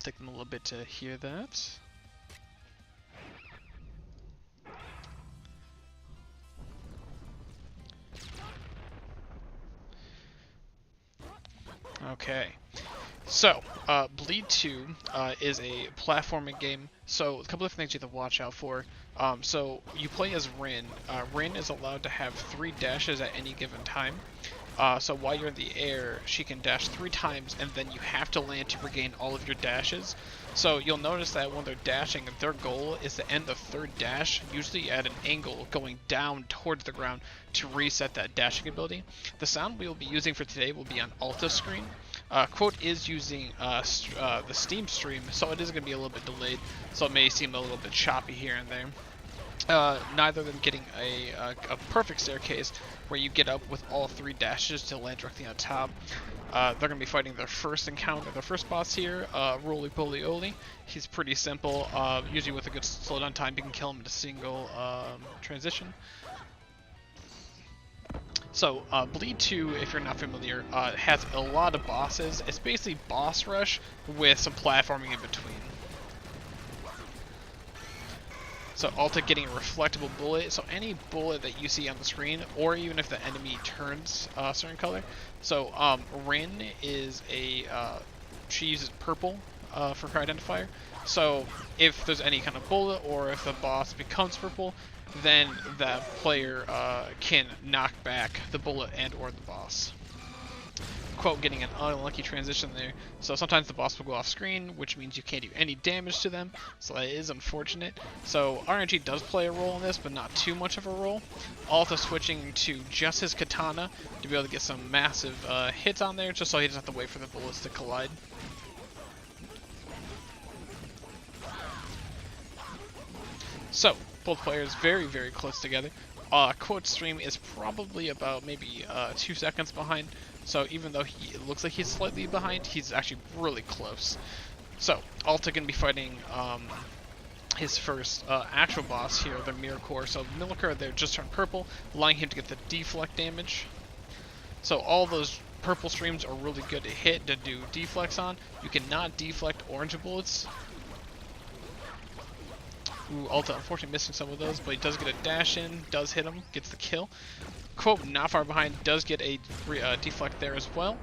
It'll take them a little bit to hear that. Okay. So, Bleed 2 is a platforming game, so a couple of things you have to watch out for. So, you play as Wryn. Wryn is allowed to have 3 dashes at any given time. So while you're in the air, she can dash 3 times, and then you have to land to regain all of your dashes. So you'll notice that when they're dashing, their goal is to end the 3rd dash, usually at an angle going down towards the ground to reset that dashing ability. The sound we will be using for today will be on Alta screen. Quote is using the Steam stream, so it is going to be a little bit delayed, so it may seem a little bit choppy here and there. Neither of them getting a perfect staircase where you get up with all 3 dashes to land directly on top. They're going to be fighting their first encounter, their first boss here, Roly Poly Oly. He's pretty simple. Usually with a good slowdown time, you can kill him in a single transition. So, Bleed 2, if you're not familiar, has a lot of bosses. It's basically boss rush with some platforming in between. So Alta getting a reflectable bullet, so any bullet that you see on the screen, or even if the enemy turns a certain color. So Wryn is she uses purple for her identifier. So if there's any kind of bullet, or if the boss becomes purple, then the player can knock back the bullet and or the boss. Quote getting an unlucky transition there. So sometimes the boss will go off screen, which means you can't do any damage to them, so that is unfortunate. So RNG does play a role in this, but not too much of a role. Alta switching to just his katana to be able to get some massive hits on there, just so he doesn't have to wait for the bullets to collide. So both players very, very close together. Quote stream is probably about maybe 2 seconds behind. So even though it looks like he's slightly behind, he's actually really close. So Alta can be fighting his first actual boss here, the Mirror Core. So Milker there just turned purple, allowing him to get the deflect damage. So all those purple streams are really good to hit, to do deflects on. You cannot deflect orange bullets. Ooh, Alta unfortunately missing some of those, but he does get a dash in, does hit him, gets the kill. Quote not far behind, does get a deflect there as well.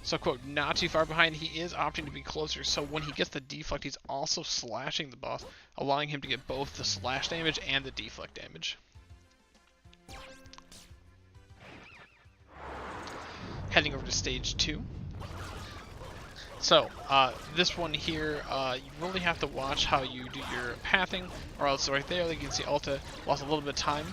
So Quote not too far behind, he is opting to be closer, so when he gets the deflect, he's also slashing the boss, allowing him to get both the slash damage and the deflect damage. Heading over to stage 2. So, this one here, you really have to watch how you do your pathing, or else right there, like you can see Alta lost a little bit of time.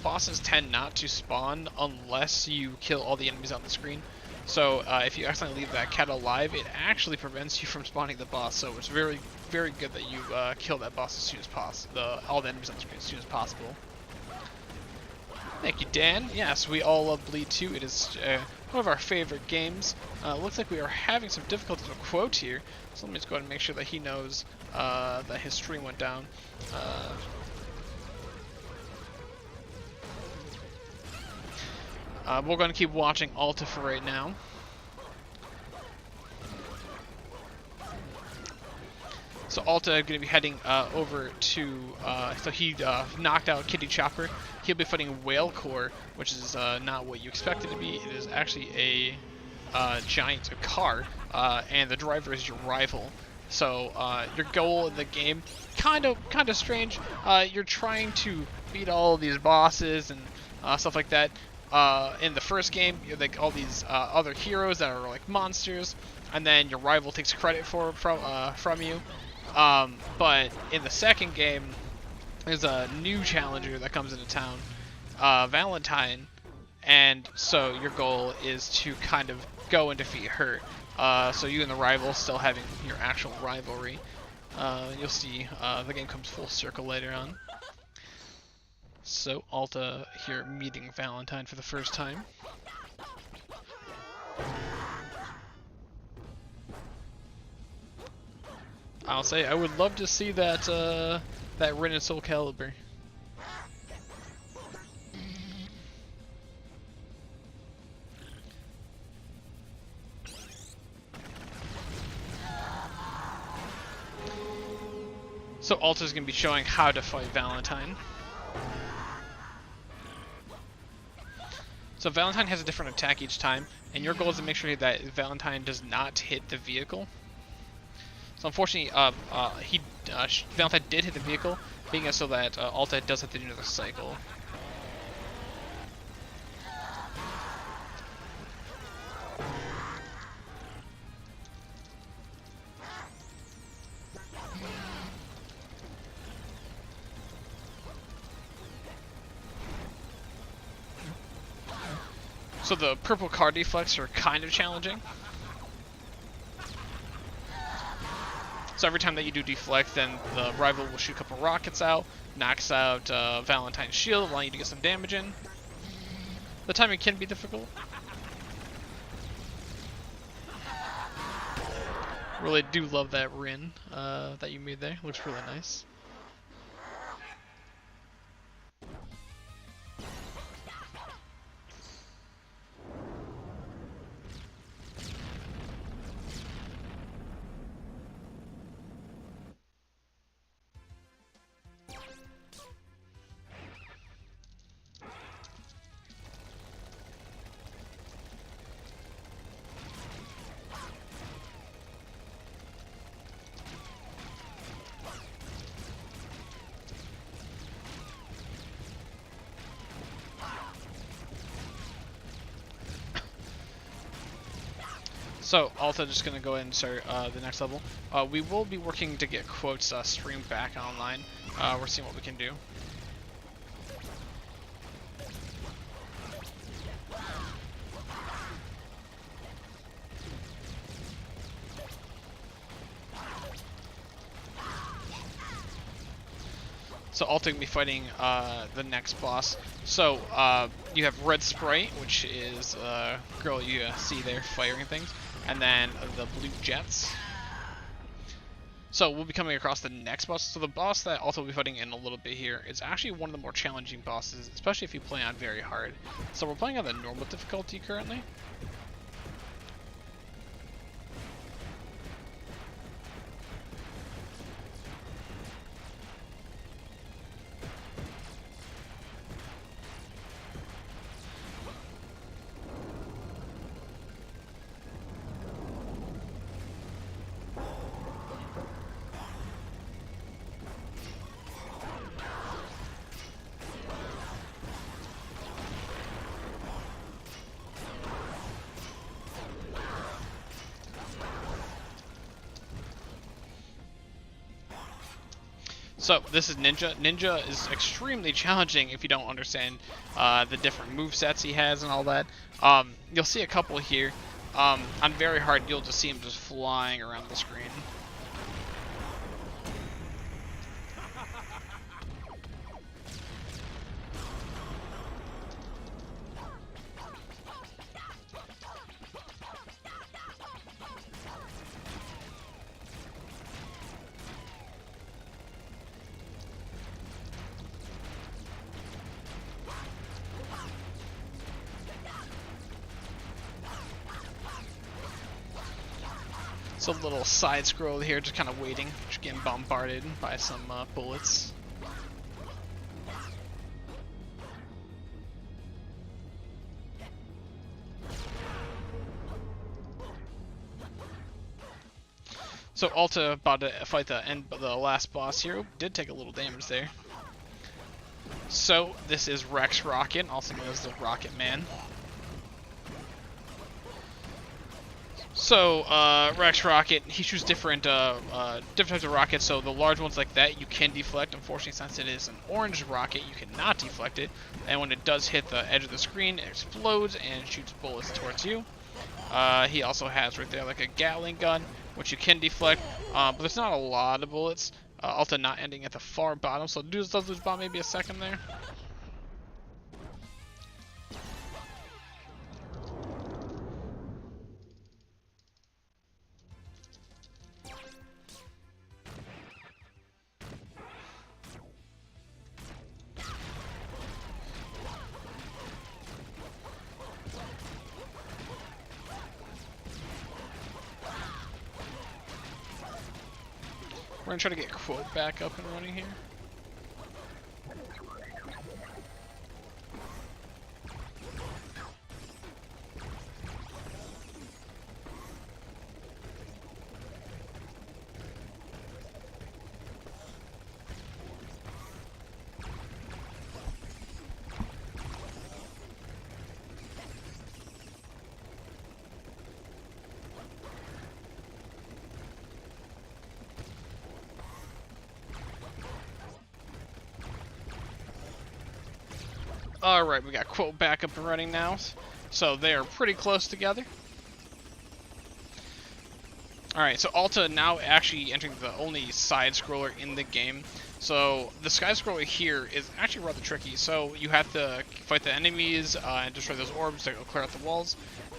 Bosses tend not to spawn unless you kill all the enemies on the screen. So, if you accidentally leave that cat alive, it actually prevents you from spawning the boss, so it's very, very good that you kill that boss as soon as possible, all the enemies on the screen as soon as possible. Thank you, Dan. Yes, we all love Bleed 2. It is one of our favorite games. Looks like we are having some difficulties with Quote here, so let me just go ahead and make sure that he knows that his stream went down. We're going to keep watching Alta for right now. So Alta going to be heading over to, so he knocked out Kitty Chopper. He'll be fighting Whale Core, which is not what you expect it to be. It is actually a giant car, and the driver is your rival. So your goal in the game, kind of strange. You're trying to beat all of these bosses and stuff like that. In the first game, you have like all these other heroes that are like monsters, and then your rival takes credit from you. But in the second game, there's a new challenger that comes into town, Valentine, and so your goal is to kind of go and defeat her. So you and the rival still having your actual rivalry. You'll see the game comes full circle later on. So Alta here meeting Valentine for the first time. I'll say I would love to see that that Wryn and Soul Calibur. So Alta's going to be showing how to fight Valentine. So Valentine has a different attack each time, and your goal is to make sure that Valentine does not hit the vehicle. So unfortunately, Valentine did hit the vehicle, being it so that Alta does have to do another cycle. So the purple car deflects are kind of challenging. So every time that you do deflect, then the rival will shoot a couple rockets out, knocks out Valentine's shield, allowing you to get some damage in. The timing can be difficult. Really do love that Wryn that you made there. Looks really nice. So, Alta just going to go ahead and start the next level. We will be working to get Quote's stream back online. We're seeing what we can do. So Alta will be fighting the next boss. So you have Red Sprite, which is a girl you see there firing things, and then the blue jets. So we'll be coming across the next boss. So the boss that Alta will be fighting in a little bit here is actually one of the more challenging bosses, especially if you play on very hard. So we're playing on the normal difficulty currently. So this is Ninja. Ninja is extremely challenging if you don't understand the different movesets he has and all that. You'll see a couple here. On very hard, you'll just see him just flying around the screen. It's a little side scroll here, just kind of waiting, just getting bombarded by some bullets. So Alta about to fight the last boss here. Did take a little damage there. So this is Rex Rocket, also known as the Rocket Man. So, Rex Rocket, he shoots different types of rockets. So the large ones like that, you can deflect. Unfortunately, since it is an orange rocket, you cannot deflect it. And when it does hit the edge of the screen, it explodes and shoots bullets towards you. He also has right there like a Gatling gun, which you can deflect, but there's not a lot of bullets. Alta not ending at the far bottom, so does lose about maybe a second there. We're gonna try to get Quote back up and running here. Alright, we got Quote back up and running now. So they are pretty close together. Alright, so Alta now actually entering the only side scroller in the game. So the sky scroller here is actually rather tricky. So you have to fight the enemies and destroy those orbs to clear out the walls.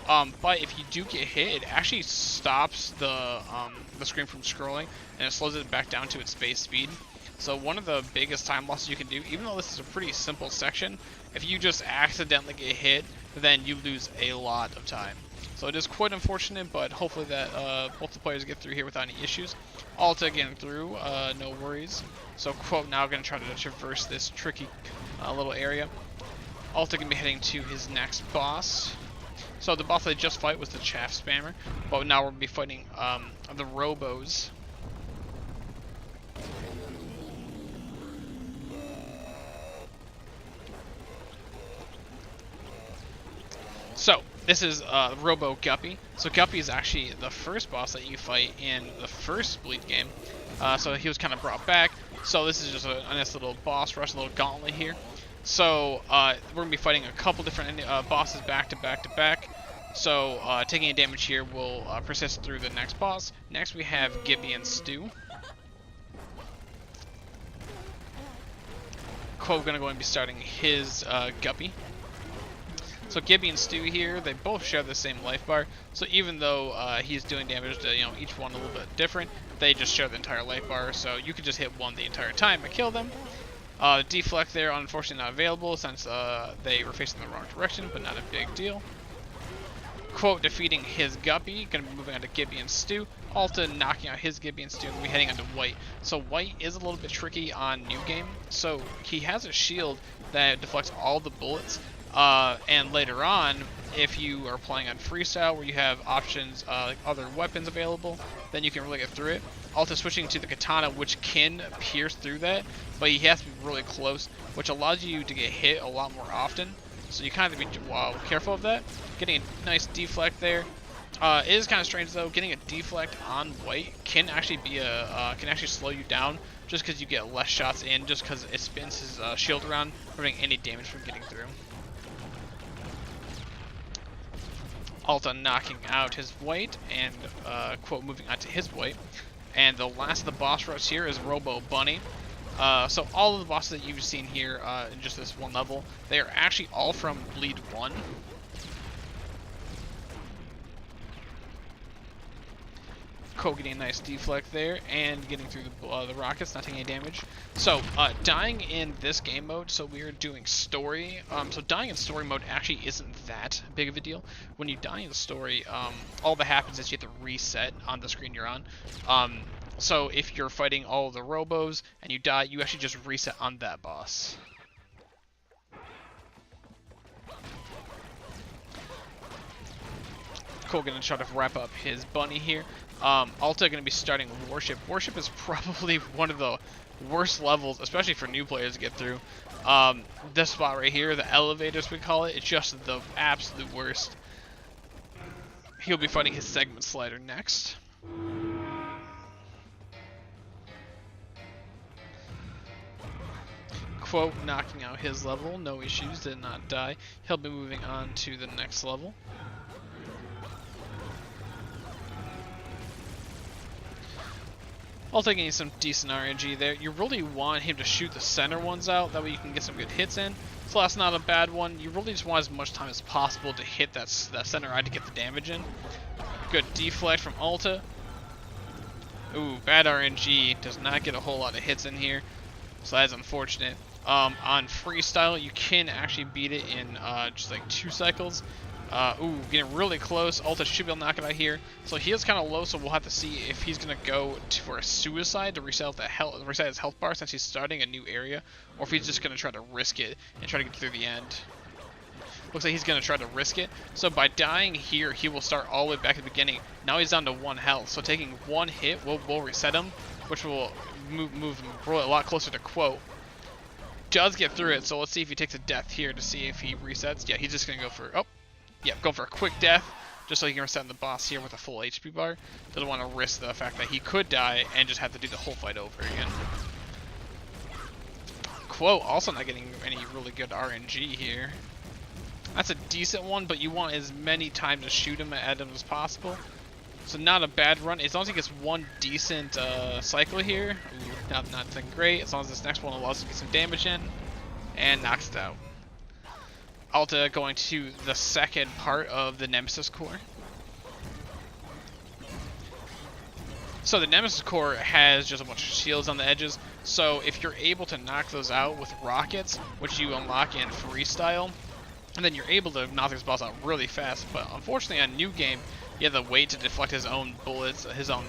But if you do get hit, it actually stops the screen from scrolling and it slows it back down to its base speed. So one of the biggest time losses you can do, even though this is a pretty simple section, if you just accidentally get hit, then you lose a lot of time. So it is quite unfortunate, but hopefully that both the players get through here without any issues. Alta getting through, no worries. So Quote now going to try to traverse this tricky little area. Alta going to be heading to his next boss. So the boss they just fight was the Chaff Spammer, but now we're going to be fighting the Robos. So, this is Robo Guppy. So Guppy is actually the first boss that you fight in the first Bleed game. So he was kind of brought back. So this is just a nice little boss rush, a little gauntlet here. So we're going to be fighting a couple different bosses back to back to back. So taking a damage here will persist through the next boss. Next we have Gibby and Stew. Quote going to go and be starting his Guppy. So Gibby and Stew here, they both share the same life bar. So even though he's doing damage to each one a little bit different, they just share the entire life bar. So you can just hit one the entire time and kill them. Deflect there, unfortunately not available since they were facing the wrong direction, but not a big deal. Quote defeating his Guppy, gonna be moving on to Gibby and Stew. Alta knocking out his Gibby and Stew, and we're heading on to White. So White is a little bit tricky on new game. So he has a shield that deflects all the bullets. And later on, if you are playing on freestyle where you have options like other weapons available, then you can really get through it. Alta switching to the katana, which can pierce through that, but he has to be really close, which allows you to get hit a lot more often. So you kind of have to be careful of that. Getting a nice deflect there. It is kind of strange though. Getting a deflect on White can actually be can actually slow you down just because you get less shots in, just because it spins his shield around, preventing any damage from getting through. Alta knocking out his White, and Quote moving on to his White. And the last of the boss rush here is Robo Bunny. So all of the bosses that you've seen here in just this one level, they are actually all from Bleed 1. Quote getting a nice deflect there and getting through the rockets, not taking any damage. So dying in this game mode, so we are doing story. So dying in story mode actually isn't that big of a deal. When you die in story, all that happens is you have to reset on the screen you're on. So if you're fighting all of the Robos and you die, you actually just reset on that boss. Cole gonna try to wrap up his bunny here. Alta gonna be starting Warship. Warship is probably one of the worst levels, especially for new players to get through. This spot right here, the elevators we call it, it's just the absolute worst. He'll be fighting his segment slider next. Quote knocking out his level, no issues, did not die. He'll be moving on to the next level. I'll take in some decent RNG there. You really want him to shoot the center ones out, that way you can get some good hits in. So that's not a bad one. You really just want as much time as possible to hit that center eye to get the damage in. Good deflect from Alta. Ooh, bad RNG. Does not get a whole lot of hits in here. So that is unfortunate. On freestyle, you can actually beat it in just like 2 cycles. Ooh, getting really close. Alta should be able to knock it out here. So he is kind of low, so we'll have to see if he's going to go for a suicide to reset his health bar since he's starting a new area, or if he's just going to try to risk it and try to get through the end. Looks like he's going to try to risk it. So by dying here, he will start all the way back at the beginning. Now he's down to 1 health, so taking 1 hit will reset him, which will move him a lot closer to Quote. Does get through it, so let's see if he takes a death here to see if he resets. Yeah, he's just going to go for... Oh. Yeah, go for a quick death, just so he can reset the boss here with a full HP bar. Doesn't want to risk the fact that he could die and just have to do the whole fight over again. Quote also not getting any really good RNG here. That's a decent one, but you want as many times to shoot him at him as possible. So not a bad run. As long as he gets 1 decent cycle here, ooh, not that great. As long as this next one allows him to get some damage in, and knocks it out. Alta going to the second part of the Nemesis core. So the Nemesis core has just a bunch of shields on the edges, so if you're able to knock those out with rockets, which you unlock in freestyle, and then you're able to knock this boss out really fast, but unfortunately on New Game, you have to wait to deflect his own bullets, his own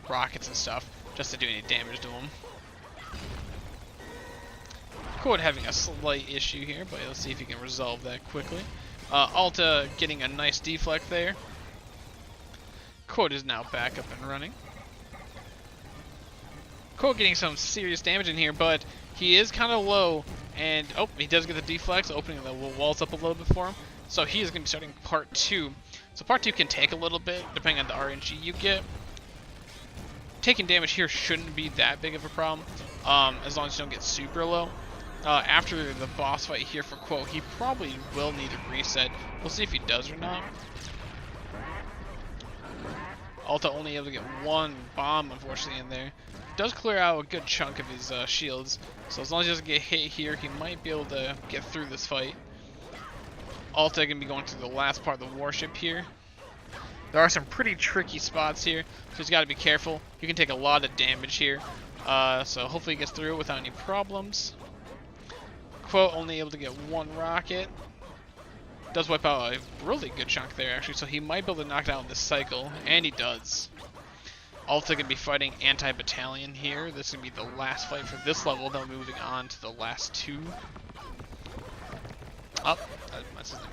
rockets and stuff, just to do any damage to him. Quote having a slight issue here, but let's see if he can resolve that quickly. Alta getting a nice deflect there. Quote is now back up and running. Quote getting some serious damage in here, but he is kind of low, and oh, he does get the deflex, opening the walls up a little bit for him. So he is going to be starting part 2. So part 2 can take a little bit, depending on the RNG you get. Taking damage here shouldn't be that big of a problem, as long as you don't get super low. After the boss fight here for Quote, he probably will need a reset. We'll see if he does or not. Alta only able to get 1 bomb, unfortunately, in there. Does clear out a good chunk of his shields, so as long as he doesn't get hit here, he might be able to get through this fight. Alta going to be going through the last part of the warship here. There are some pretty tricky spots here, so he's got to be careful. You can take a lot of damage here, so hopefully he gets through it without any problems. Quote only able to get 1 rocket. Does wipe out a really good chunk there, actually, so he might be able to knock it out in this cycle, and he does. Alta going to be fighting Anti-Battalion here. This is going to be the last fight for this level, then moving on to the last 2. That's his name.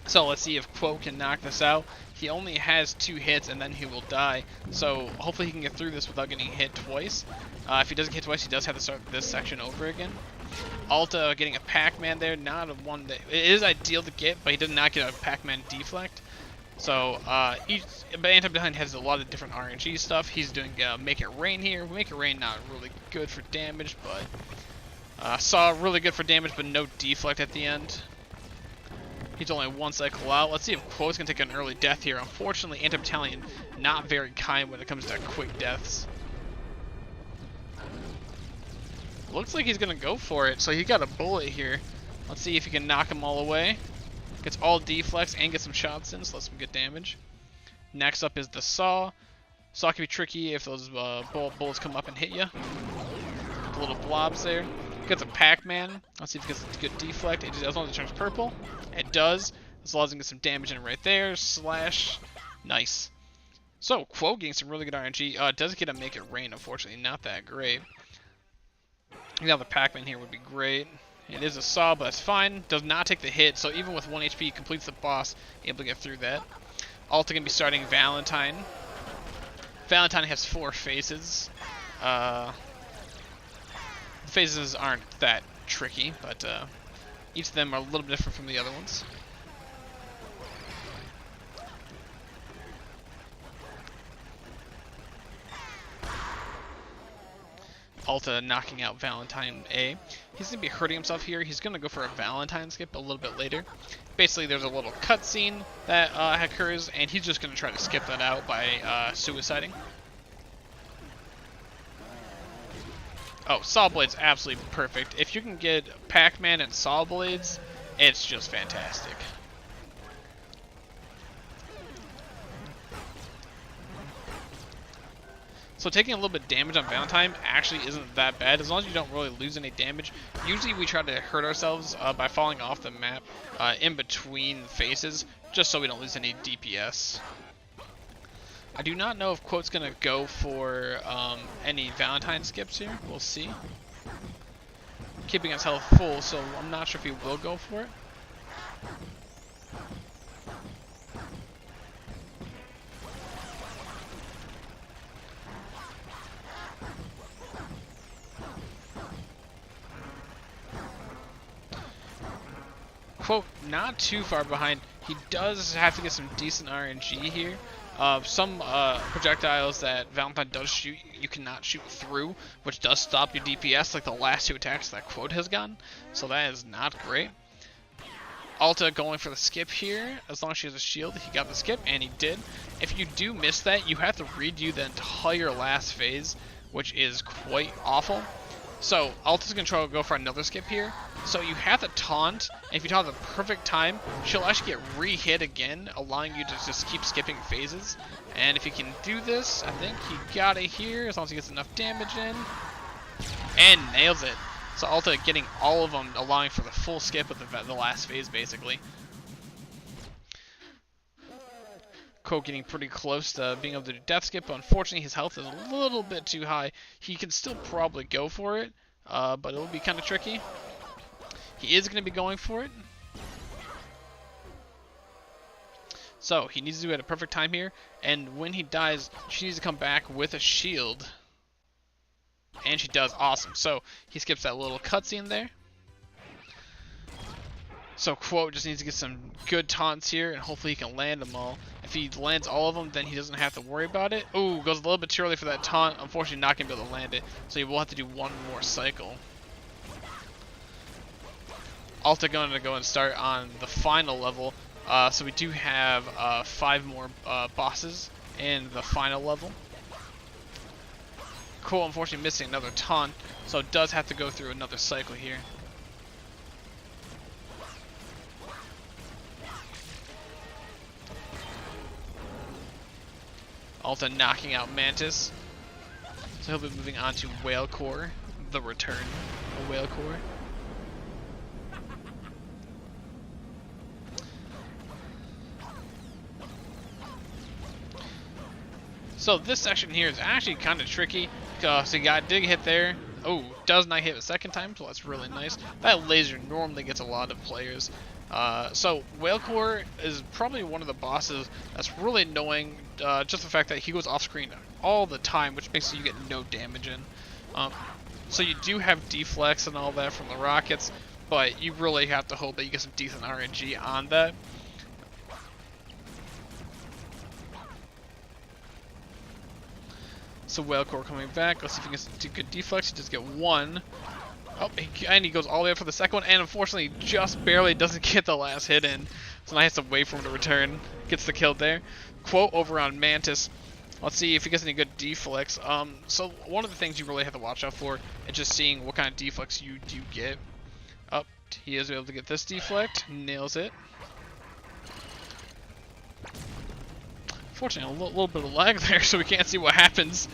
So let's see if Quote can knock this out. He only has 2 hits and then he will die. So hopefully he can get through this without getting hit twice. If he doesn't get hit twice, he does have to start this section over again. Alta getting a Pac-Man there, not a one that it is ideal to get, but he did not get a Pac-Man deflect. So but Anti-Battalion has a lot of different RNG stuff. He's doing Make It Rain here. Make It Rain not really good for damage, but Saw really good for damage, but no deflect at the end. He's only 1 cycle out. Let's see if Quote's going to take an early death here. Unfortunately, Anti-Battalion not very kind when it comes to quick deaths. Looks like he's going to go for it. So he got a bullet here. Let's see if he can knock them all away. Gets all deflects and gets some shots in, so that's some good damage. Next up is the Saw. Saw can be tricky if those bullets come up and hit you. The little blobs there. Gets a Pac-Man. Let's see if it gets a good deflect. As long as it turns purple. It does. As long as it gets some damage in right there. Slash. Nice. So, Quote getting some really good RNG. Does get a Make It Rain, unfortunately. Not that great. Now the Pac-Man here would be great. It is a Saw, but it's fine. Does not take the hit, so even with 1 HP, completes the boss. Able to get through that. Alta going to be starting Valentine. Valentine has 4 phases. The phases aren't that tricky, but each of them are a little bit different from the other ones. Alta knocking out Valentine A. He's going to be hurting himself here. He's going to go for a Valentine skip a little bit later. Basically, there's a little cutscene that occurs, and he's just going to try to skip that out by suiciding. Oh, Saw Blade's absolutely perfect. If you can get Pac-Man and Saw Blades, it's just fantastic. So taking a little bit of damage on Valentine actually isn't that bad, as long as you don't really lose any damage. Usually we try to hurt ourselves by falling off the map in between phases, just so we don't lose any DPS. I do not know if Quote's going to go for any Valentine skips here. We'll see. Keeping his health full, so I'm not sure if he will go for it. Quote, not too far behind. He does have to get some decent RNG here. Some projectiles that Valentine does shoot, you cannot shoot through, which does stop your DPS, like the last 2 attacks that Quote has gotten. So that is not great. Alta going for the skip here. As long as she has a shield, he got the skip, and he did. If you do miss that, you have to redo the entire last phase, which is quite awful. So Alta's going to go for another skip here. So you have to taunt, and if you taunt at the perfect time, she'll actually get re-hit again, allowing you to just keep skipping phases. And if you can do this, I think he got it here, as long as he gets enough damage in. And nails it. So Alta getting all of them, allowing for the full skip of the last phase, basically. Quote getting pretty close to being able to do death skip, but unfortunately his health is a little bit too high. He can still probably go for it, but it'll be kind of tricky. He is going to be going for it. So he needs to do it at a perfect time here, and when he dies, she needs to come back with a shield. And she does. Awesome. So he skips that little cutscene there. So Quote just needs to get some good taunts here, and hopefully he can land them all. If he lands all of them, then he doesn't have to worry about it. Ooh, goes a little bit too early for that taunt. Unfortunately, not going to be able to land it, so he will have to do one more cycle. Alta going to go and start on the final level. So we do have 5 more bosses in the final level. Quote unfortunately missing another taunt, so it does have to go through another cycle here. Alta knocking out Mantis. So he'll be moving on to Whale Core, the return of Whale Core. So this section here is actually kind of tricky. So you got dig hit there. Oh, does not hit a second time, so that's really nice. That laser normally gets a lot of players. So Whalecore is probably one of the bosses that's really annoying. Just the fact that he goes off screen all the time, which makes you get no damage in. So you do have deflex and all that from the rockets, but you really have to hope that you get some decent RNG on that. So Whalecore coming back. Let's see if he gets a good deflex. He just get 1. Oh, and he goes all the way up for the second one, and unfortunately just barely doesn't get the last hit in. So now he has to wait for him to return. Gets the kill there. Quote over on Mantis. Let's see if he gets any good deflex. So one of the things you really have to watch out for is just seeing what kind of deflex you do get. Up, he is able to get this deflect. Nails it. Unfortunately, a little bit of lag there, so we can't see what happens.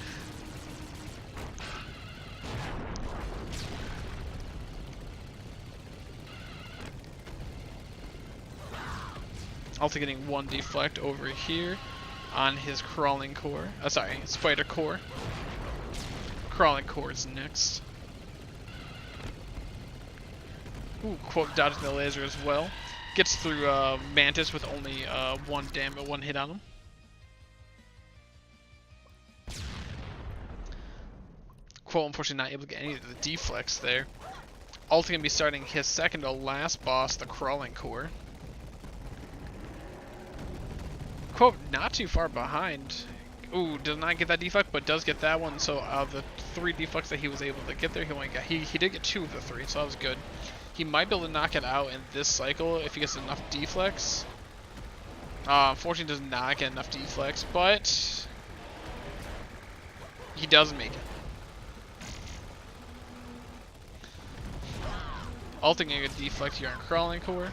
Also getting 1 deflect over here on his crawling core. Sorry, spider core. Crawling core is next. Ooh, Quote dodging the laser as well. Gets through Mantis with only 1 hit on him. Quote unfortunately not able to get any of the deflex there. Alta gonna be starting his second to last boss, the crawling core. Quote not too far behind. Ooh, does not get that deflect, but does get that one. So out of the 3 deflects that he was able to get there, he did get 2 of the 3, so that was good. He might be able to knock it out in this cycle if he gets enough deflex. Unfortunately does not get enough deflex, but he does make it. Alta getting a deflect here on crawling core.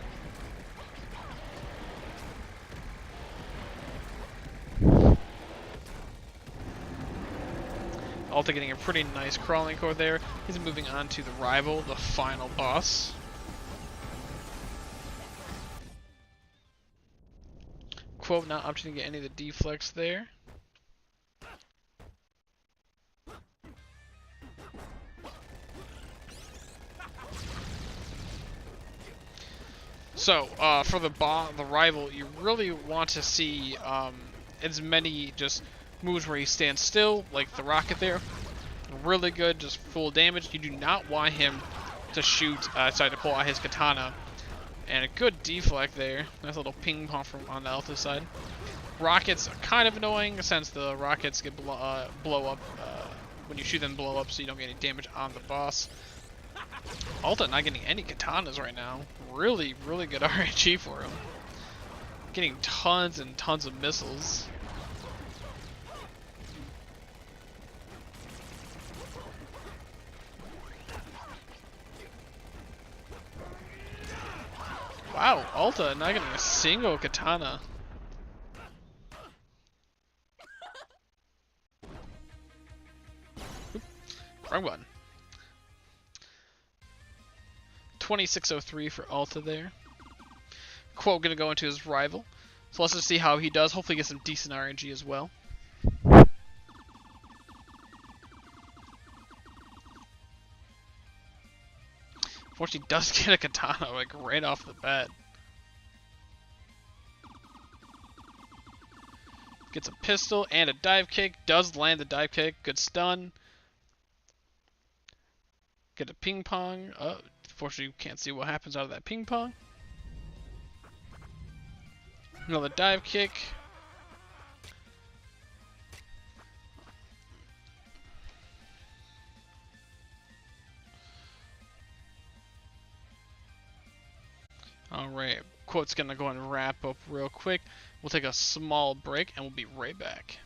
Alta getting a pretty nice crawling core there. He's moving on to the rival, the final boss. Quote not opting to get any of the deflects there. So, for the rival, you really want to see as many just moves where he stands still, like the rocket there. Really good, just full damage. You do not want him to shoot, to pull out his katana. And a good deflect there. Nice little ping pong from on the Alta side. Rockets are kind of annoying since the rockets get blow up when you shoot them, blow up, so you don't get any damage on the boss. Alta not getting any katanas right now. Really, really good RNG for him. Getting tons and tons of missiles. Wow, Alta not getting a single katana. Oop, wrong button. 2603 for Alta there. Quote gonna go into his rival. So let's just see how he does. Hopefully get some decent RNG as well. Unfortunately, does get a katana like right off the bat. Gets a pistol and a dive kick. Does land the dive kick. Good stun. Get a ping pong. Unfortunately, you can't see what happens out of that ping pong. Another dive kick. Alright, Quote's gonna go and wrap up real quick. We'll take a small break and we'll be right back.